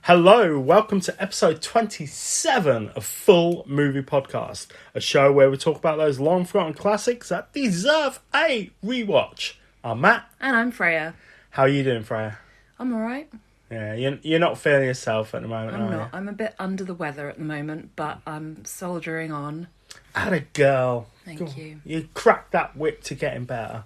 Hello, welcome to episode 27 of Full Movie Podcast, a show where we talk about those long forgotten classics that deserve a rewatch. I'm Matt. And I'm Freya. How are you doing, Freya? I'm alright. Yeah, you're not feeling yourself at the moment, I'm are not. you? I'm a bit under the weather at the moment, but I'm soldiering on. Atta girl. Thank you. You cracked that whip to getting better.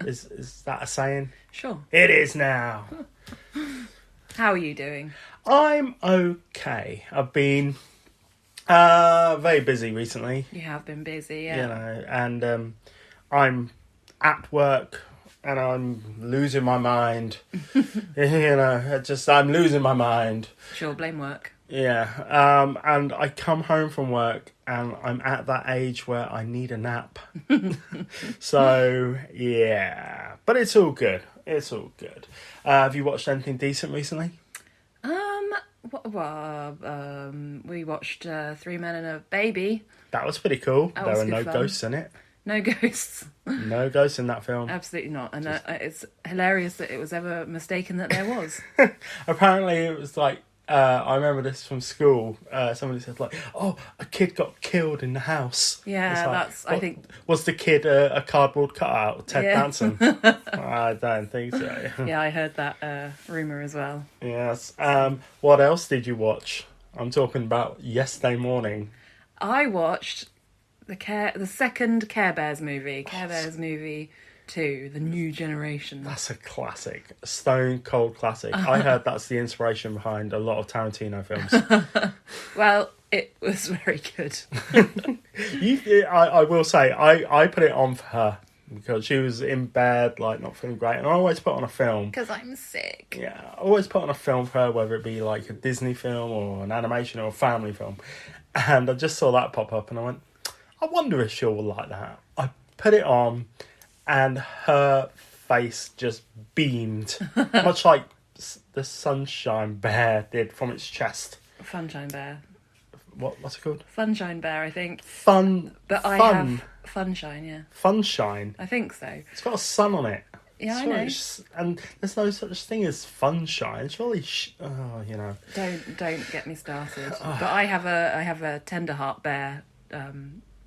Is that a saying? Sure. It is now. How are you doing? I'm okay. I've been very busy recently. You have been busy, yeah. You know, and I'm at work and I'm losing my mind. I'm losing my mind. Sure, blame work. Yeah, and I come home from work and I'm at that age where I need a nap. So, yeah. But it's all good. It's all good. Have you watched anything decent recently? We watched Three Men and a Baby. That was pretty cool. There were no fun. ghosts in it. No ghosts. No ghosts in that film. Absolutely not. And it's hilarious that it was ever mistaken that there was. Apparently it was like, I remember this from school. Somebody said like, "Oh, a kid got killed in the house." Yeah, like, I think. Was the kid a cardboard cutout of Ted Danson? I don't think so. Yeah, I heard that rumour as well. Yes. What else did you watch? I'm talking about yesterday morning. I watched the second Care Bears movie, Care Bears movie 2, The New Generation. That's a classic, a stone cold classic. I heard that's the inspiration behind a lot of Tarantino films. Well, it was very good. I will say, I put it on for her because she was in bed, like not feeling great, and I always put on a film. Because I'm sick. Yeah, I always put on a film for her, whether it be like a Disney film or an animation or a family film. And I just saw that pop up and I went, I wonder if she'll like that. I put it on and her face just beamed, much like the Sunshine Bear did from its chest. Funshine Bear. What's it called? Funshine Bear, I think. But I have Funshine, yeah. Funshine? I think so. It's got a sun on it. Yeah, I know. And there's no such thing as funshine. Surely, Don't get me started. But I have a Tenderheart Bear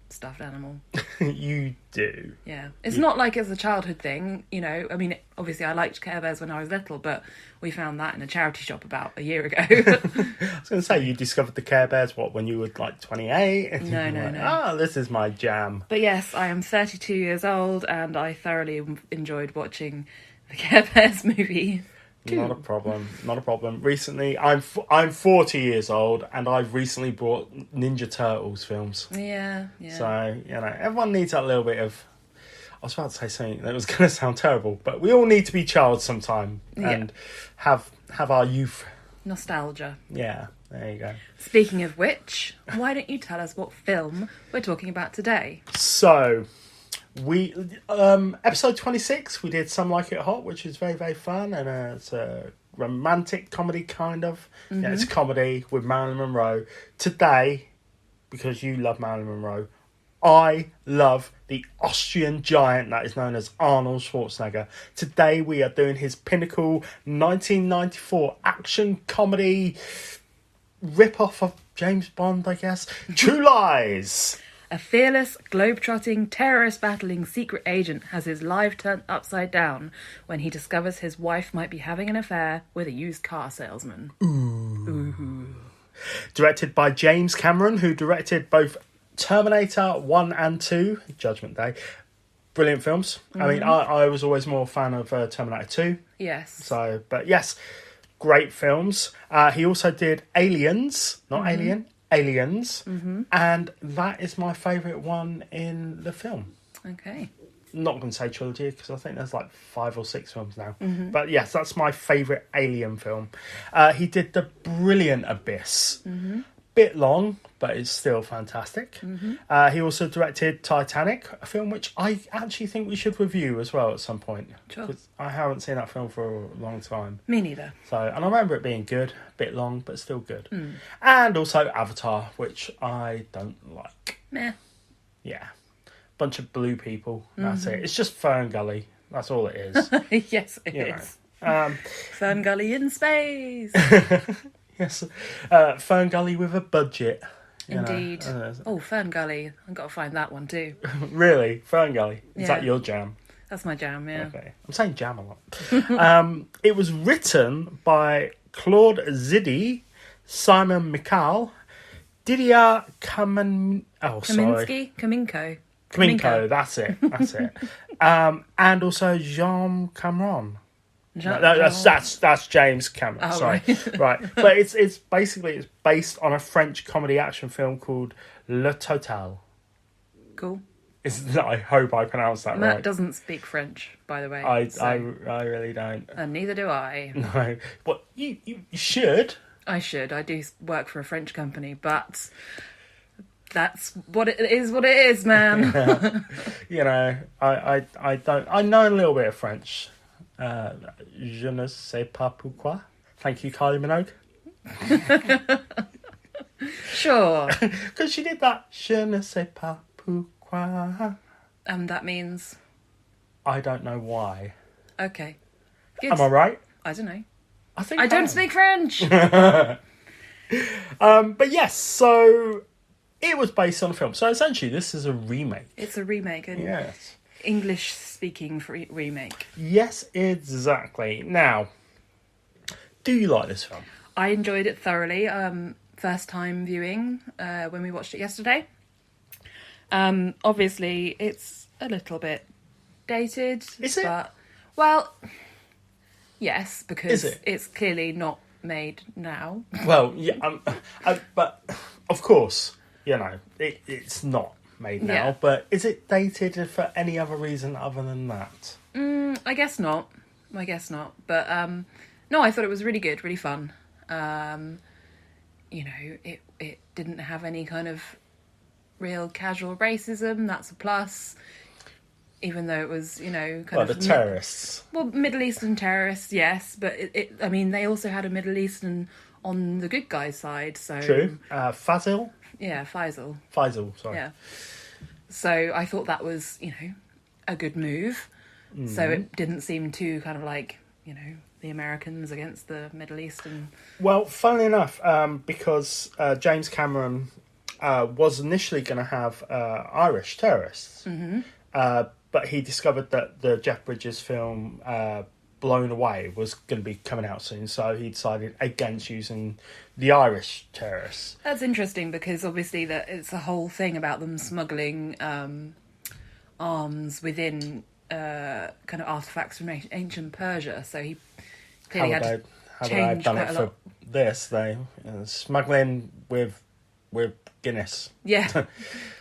stuffed animal. You do. Yeah. It's not like it's a childhood thing, you know. I mean, obviously I liked Care Bears when I was little, but we found that in a charity shop about a year ago. I was going to say, you discovered the Care Bears, when you were like 28? No. This is my jam. But yes, I am 32 years old and I thoroughly enjoyed watching the Care Bears movie. Not a problem. Recently, I'm 40 years old, and I've recently bought Ninja Turtles films. Yeah. So, everyone needs that little bit of... I was about to say something that was going to sound terrible, but we all need to be childs sometime and have our youth. Nostalgia. Yeah, there you go. Speaking of which, why don't you tell us what film we're talking about today? So... we episode 26 we did Some Like It Hot, which is very, very fun, and it's a romantic comedy kind of. Mm-hmm. Yeah, it's a comedy with Marilyn Monroe. Today, because you love Marilyn Monroe, I love the Austrian giant that is known as Arnold Schwarzenegger. Today we are doing his pinnacle 1994 action comedy rip-off of James Bond, I guess. True Lies. A fearless, globe-trotting, terrorist-battling secret agent has his life turned upside down when he discovers his wife might be having an affair with a used car salesman. Ooh. Directed by James Cameron, who directed both Terminator 1 and 2, Judgment Day. Brilliant films. Mm-hmm. I mean, I was always more a fan of Terminator 2. Yes. But yes, great films. He also did Aliens, not Alien. Aliens, and that is my favourite one in the film. Okay. Not going to say trilogy because I think there's like 5 or 6 films now. Mm-hmm. But yes, that's my favourite Alien film. He did The Brilliant Abyss. Mm-hmm. Bit long, but it's still fantastic. Mm-hmm. He also directed Titanic, a film which I actually think we should review as well at some point. Sure. Because I haven't seen that film for a long time. Me neither. And I remember it being good, a bit long, but still good. Mm. And also Avatar, which I don't like. Meh. Yeah. Bunch of blue people, that's it. It's just Fern Gully, that's all it is. Yes, it is. Fern Gully in space. Yes. Fern Gully with a budget. you know. Indeed. Oh, Fern Gully. I've got to find that one too. Really? Fern Gully? Is Yeah. that your jam? That's my jam, yeah. Okay. I'm saying jam a lot. It was written by Claude Zidi, Simon Mikal, Didier Kaminko. Kaminko, that's it. And also Jean Cameron. That's James Cameron. Oh, sorry, right. right. But it's based on a French comedy action film called Le Total. Cool. I hope I pronounced that Matt right. doesn't speak French, by the way. I really don't. And neither do I. No, but you should. I should. I do work for a French company, but that's what it is, man. You know, I don't. I know a little bit of French. Je ne sais pas pourquoi. Thank you, Kylie Minogue. Sure. Because she did that. Je ne sais pas pourquoi. And that means? I don't know why. Okay. Good. Am I right? I don't know. I think I don't speak French. But yes, so it was based on a film. So essentially, this is a remake. It's a remake. Yes. English-speaking remake. Yes, exactly. Now, do you like this film? I enjoyed it thoroughly. First time viewing when we watched it yesterday. Obviously, it's a little bit dated. Is it? But, well, yes, because Is it? It's clearly not made now. Well, yeah, but of course, you know, it's not made now. Yeah. But is it dated for any other reason other than that? I guess not. But no, I thought it was really good, really fun. You know, it didn't have any kind of real casual racism. That's a plus. Even though it was, you know, kind of the terrorists. Middle Eastern terrorists, yes, but I mean, they also had a Middle Eastern on the good guy side. So True. Faisal, sorry. Yeah. So I thought that was, you know, a good move. So it didn't seem too kind of like, you know, the Americans against the Middle Eastern. Well, funnily enough, because James Cameron was initially going to have Irish terrorists, but he discovered that the Jeff Bridges film Blown Away was going to be coming out soon, so he decided against using the Irish terrorists. That's interesting because obviously that it's a whole thing about them smuggling arms within kind of artifacts from ancient Persia. So he clearly had to How change done quite it a for lot. this? They smuggling with Guinness. Yeah,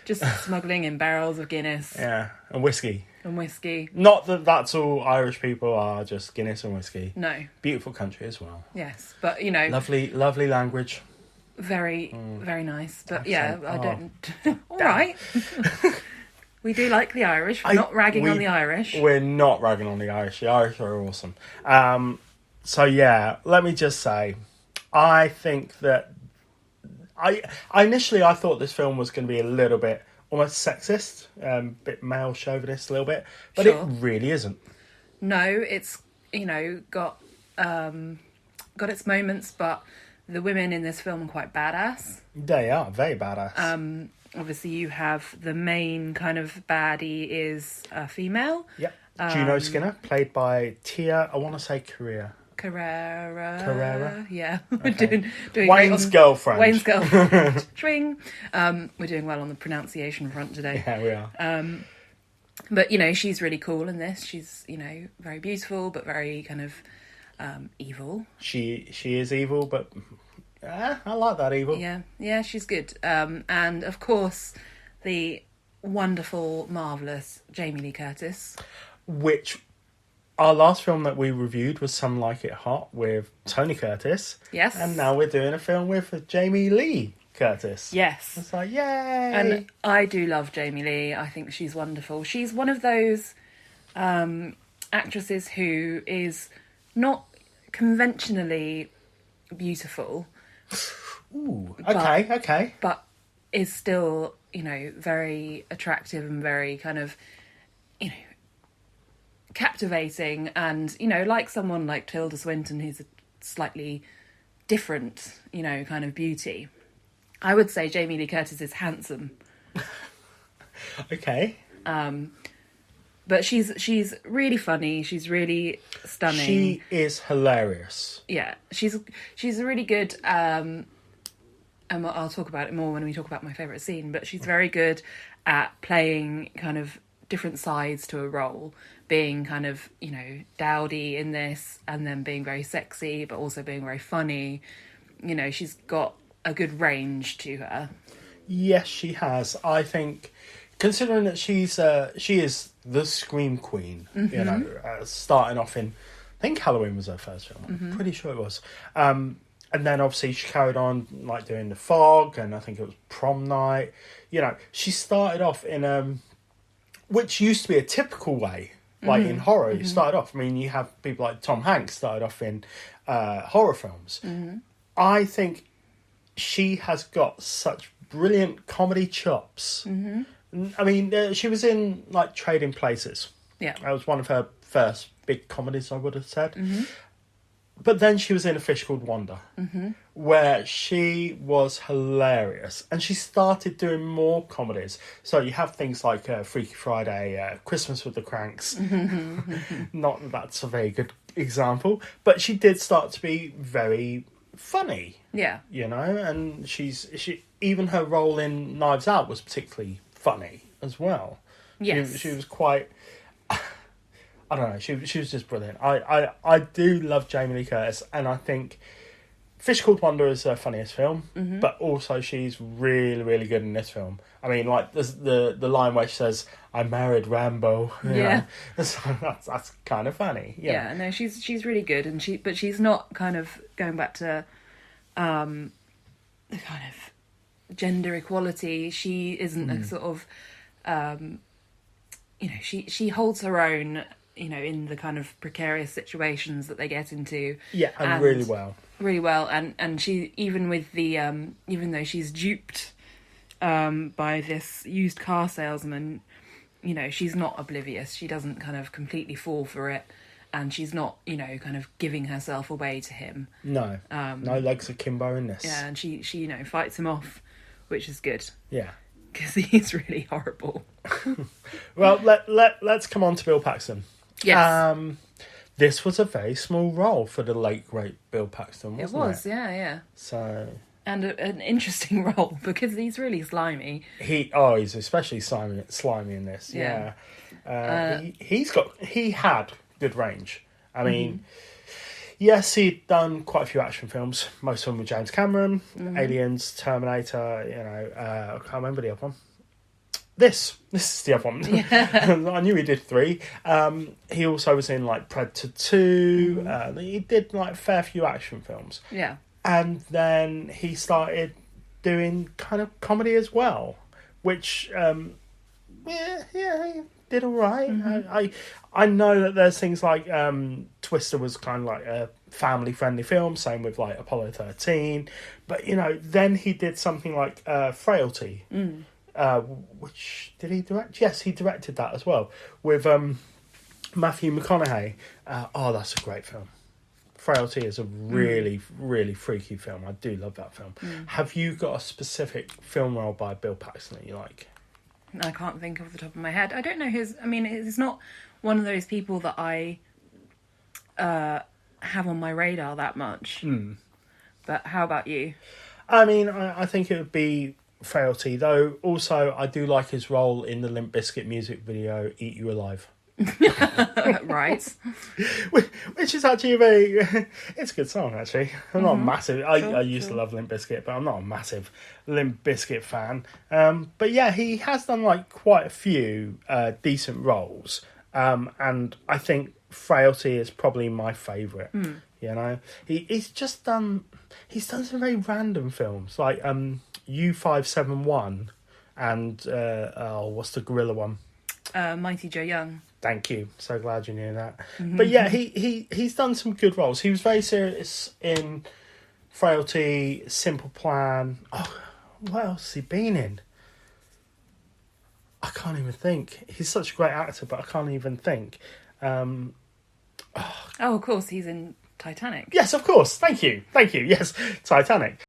just smuggling in barrels of Guinness Yeah, and whiskey. and whiskey. Not that that's all Irish people are, just Guinness and whiskey. No, Beautiful country as well. yes, but you know, Lovely language. very nice. But yeah, Accent. I don't. All right. We do like the Irish. We're not ragging on the Irish. We're not ragging on the Irish. The Irish are awesome. So yeah, let me just say, I think that I initially thought this film was going to be a little bit almost sexist, bit male chauvinist a little bit, but Sure. it really isn't. No, it's, you know, got its moments, but the women in this film are quite badass. They are very badass. Obviously, you have the main kind of baddie is a female. Yep. Juno Skinner, played by Tia, I want to say Carrera. Yeah, Okay. we're doing Wayne's girlfriend. Wayne's girlfriend. Swing. We're doing well on the pronunciation front today. Yeah, we are. But, you know, she's really cool in this. She's, you know, very beautiful, but very kind of evil. She is evil, but I like that evil. Yeah, she's good. And, of course, the wonderful, marvellous Jamie Lee Curtis. Which our last film that we reviewed was Some Like It Hot with Tony Curtis. Yes. And now we're doing a film with Jamie Lee Curtis. Yes. It's like, yay! And I do love Jamie Lee. I think she's wonderful. She's one of those actresses who is not conventionally beautiful. Ooh, okay. But is still, you know, very attractive and very kind of, you know, captivating. And, you know, like someone like Tilda Swinton, who's a slightly different, kind of beauty. I would say Jamie Lee Curtis is handsome. Okay. But she's really funny. She's really stunning. She is hilarious. Yeah, she's a really good. And I'll talk about it more when we talk about my favourite scene. But she's very good at playing kind of different sides to a role, being kind of dowdy in this, and then being very sexy, but also being very funny. She's got a good range to her. Yes, she has. I think, considering that she is the scream queen, starting off in, I think Halloween was her first film. I'm pretty sure it was. And then obviously she carried on like doing The Fog, and I think it was Prom Night. She started off in which used to be a typical way, like in horror. You started off. I mean, you have people like Tom Hanks started off in horror films. I think she has got such brilliant comedy chops. I mean, she was in like Trading Places. Yeah, that was one of her first big comedies, I would have said. But then she was in A Fish Called Wanda, where she was hilarious, and she started doing more comedies. So you have things like Freaky Friday, Christmas with the Cranks. Not that that's a very good example, but she did start to be very funny. Yeah, and she even her role in Knives Out was particularly funny as well. Yes, she was quite. I don't know. She was just brilliant. I do love Jamie Lee Curtis, and I think Fish Called Wanda is her funniest film, but also she's really, really good in this film. I mean, like the line where she says, "I married Rambo." So that's kind of funny. Yeah, no, she's really good, and she's not kind of going back to the kind of gender equality. She isn't a sort of she holds her own. In the kind of precarious situations that they get into. Yeah, and really well. Really well, and she, even with the, even though she's duped by this used car salesman, she's not oblivious. She doesn't kind of completely fall for it, and she's not, kind of giving herself away to him. No, no legs akimbo in this. Yeah, and she fights him off, which is good. Yeah. Because he's really horrible. Well, let's come on to Bill Paxton. Yes. This was a very small role for the late great Bill Paxton, wasn't it? Was, yeah. So, and an interesting role because he's really slimy. He's especially slimy in this. Yeah. He had good range. I mean, yes, he'd done quite a few action films. Most of them with James Cameron, Aliens, Terminator. I can't remember the other one. This is the other one. Yeah. I knew he did 3. He also was in like Predator 2. He did like a fair few action films. Yeah. And then he started doing kind of comedy as well, which he did all right. I know that there's things like Twister was kind of like a family friendly film, same with like Apollo 13. But then he did something like Frailty. Which did he direct? Yes, he directed that as well with Matthew McConaughey. That's a great film. Frailty is a really, really freaky film. I do love that film. Have you got a specific film role by Bill Paxton that you like? I can't think off the top of my head. I don't know his. I mean, it's not one of those people that I have on my radar that much. But how about you? I mean, I think it would be Frailty, though. Also, I do like his role in the Limp Bizkit music video "Eat You Alive." Right. Which is actually it's a good song, actually. I'm not massive. I used to love Limp Bizkit, but I'm not a massive Limp Bizkit fan. But yeah, he has done like quite a few decent roles. And I think Frailty is probably my favourite. He's done some very random films like U571 and what's the gorilla one? Mighty Joe Young. Thank you. So glad you knew that. But yeah, he's done some good roles. He was very serious in Frailty, Simple Plan. Oh, what else has he been in? I can't even think. He's such a great actor, but I can't even think. Of course, he's in Titanic. Yes, of course. Thank you. Yes, Titanic.